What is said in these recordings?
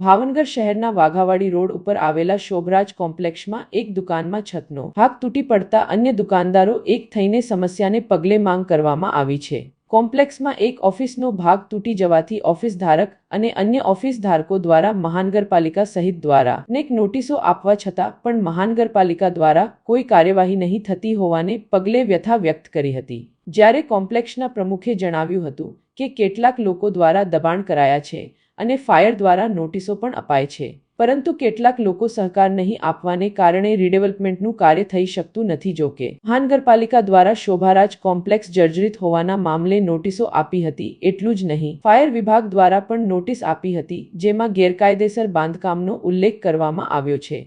ભાવનગર શહેરના વાઘાવાડી રોડ ઉપર આવેલા શોભરાજ કોમ્પ્લેક્સમાં એક દુકાનમાં છતનો ભાગ તૂટી પડતા અન્ય દુકાનદારો એક થઈને સમસ્યાને પગલે માંગ કરવામાં આવી છે। કોમ્પ્લેક્સમાં એક ઓફિસનો ભાગ તૂટી જવાથી ઓફિસ ધારક અને અન્ય ઓફિસ ધારકો દ્વારા મહાનગરપાલિકા સહિત દ્વારા અનેક નોટિસો આપવા છતાં પણ મહાનગરપાલિકા દ્વારા કોઈ કાર્યવાહી નહીં થતી હોવાને પગલે વ્યથા વ્યક્ત કરી હતી। જ્યારે કોમ્પ્લેક્સના પ્રમુખે જણાવ્યું હતું કે કેટલાક લોકો દ્વારા દબાણ કરાયા છે અને ફાયર દ્વારા નોટિસો પણ અપાય છે, પરંતુ કેટલાક લોકો સહકાર નહીં આપવાને કારણે રીડેવલપમેન્ટનું કાર્ય થઈ શકતું નથી। જોકે મહાનગરપાલિકા દ્વારા શોભારાજ કોમ્પ્લેક્સ જર્જરિત હોવાના મામલે નોટિસો આપી હતી। એટલું જ નહીં, ફાયર વિભાગ દ્વારા પણ નોટિસ આપી હતી, જેમાં ગેરકાયદેસર બાંધકામનો ઉલ્લેખ કરવામાં આવ્યો છે।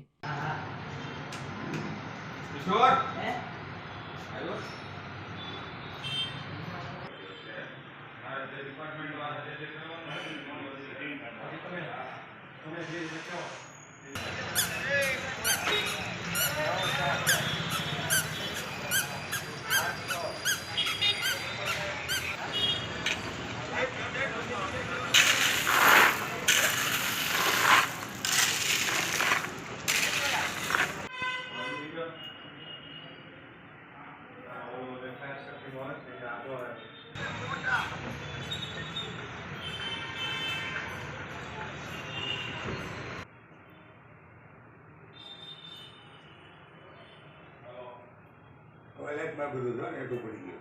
ટોયલેટમાં બધું જો ને એટલું પડી ગયું।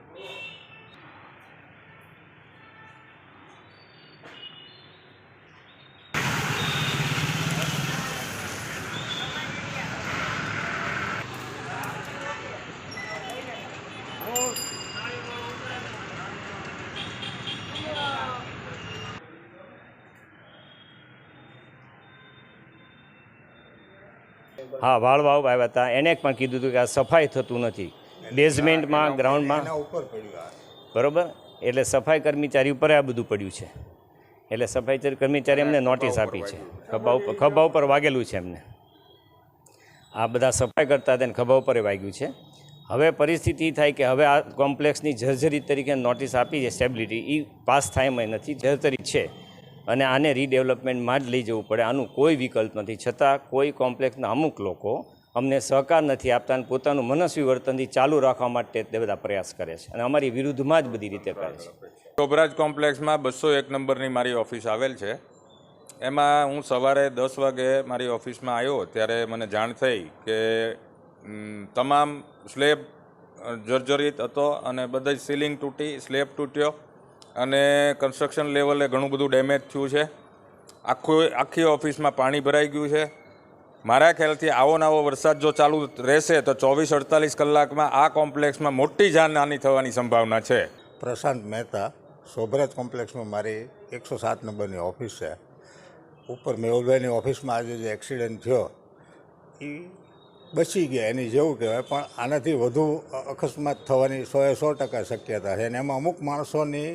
हाँ वाळवाव આવ્યા હતા એને પણ કીધું હતું કે આ સફાઈ થતું નથી બેઝમેન્ટમાં ગ્રાઉન્ડમાં ઉપર પડ્યું બરોબર એટલે સફાઈ કર્મચારી ઉપર આ બધું પડ્યું છે એટલે સફાઈ કર્મચારી એમને નોટિસ આપી છે ખભા ઉપર વાગેલું છે એમને આ બધા સફાઈ કરતા હતા ને ખભા ઉપર વાગ્યું છે। હવે પરિસ્થિતિ થાય કે હવે આ કોમ્પ્લેક્સની જર્જરિત તરીકે નોટિસ આપી છે સ્ટેબિલિટી એ પાસ થાય એમ નથી જર્જરિત છે અને આને રીડેવલપમેન્ટમાં જ લઈ જવું પડે આનું કોઈ વિકલ્પ નથી। છતાં કોઈ કોમ્પ્લેક્સના અમુક લોકો અમને સહકાર નથી આપતા અને પોતાનું મનસ્વી વર્તનથી ચાલુ રાખવા માટે તે બધા પ્રયાસ કરે છે અને અમારી વિરુદ્ધમાં જ બધી રીતે કરે છે। શોભરાજ કોમ્પ્લેક્સમાં 201 નંબરની મારી ઓફિસ આવેલ છે। એમાં હું સવારે 10 વાગે મારી ઓફિસમાં આવ્યો ત્યારે મને જાણ થઈ કે તમામ સ્લેબ જર્જરિત હતો અને બધા જ સીલિંગ તૂટી સ્લેબ તૂટ્યો અને કન્સ્ટ્રક્શન લેવલે ઘણું બધું ડેમેજ થયું છે। આખી ઓફિસમાં પાણી ભરાઈ ગયું છે। મારા ખ્યાલથી આવો નવો વરસાદ જો ચાલુ રહેશે તો 24-48 કલાકમાં આ કોમ્પ્લેક્સમાં મોટી જાનહાનિ થવાની સંભાવના છે। પ્રશાંત મહેતા, શોભરાજ કોમ્પ્લેક્સમાં મારી 107 નંબરની ઓફિસ છે। ઉપર મેહુલભાઈની ઓફિસમાં આજે જે એક્સિડન્ટ થયો એ બચી ગયા એની જેવું કહેવાય, પણ આનાથી વધુ અકસ્માત થવાની 100% શક્યતા છે અને એમાં અમુક માણસોની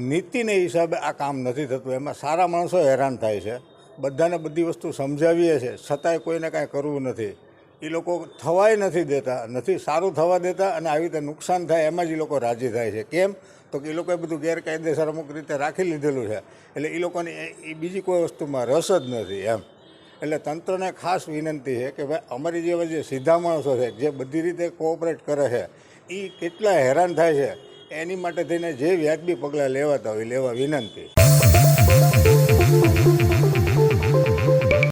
નીતિને હિસાબે આ કામ નથી થતું। એમાં સારા માણસો હેરાન થાય છે, બધાને બધી વસ્તુ સમજાવીએ છીએ છતાંય કોઈને કાંઈ કરવું નથી। એ લોકો થવાય નથી દેતા, નથી સારું થવા દેતા અને આવી રીતે નુકસાન થાય એમાં જ એ લોકો રાજી થાય છે। કેમ તો કે એ લોકોએ બધું ગેરકાયદેસર અમુક રીતે રાખી લીધેલું છે એટલે એ લોકોને એ બીજી કોઈ વસ્તુમાં રસ જ નથી એમ। એટલે તંત્રને ખાસ વિનંતી છે કે ભાઈ અમારી જેવા જે સીધા માણસો છે જે બધી રીતે કોઓપરેટ કરે છે એ કેટલા હેરાન થાય છે એની માટે થઈને જે વ્યાજબી પગલાં લેવાતા હોય લેવા વિનંતી।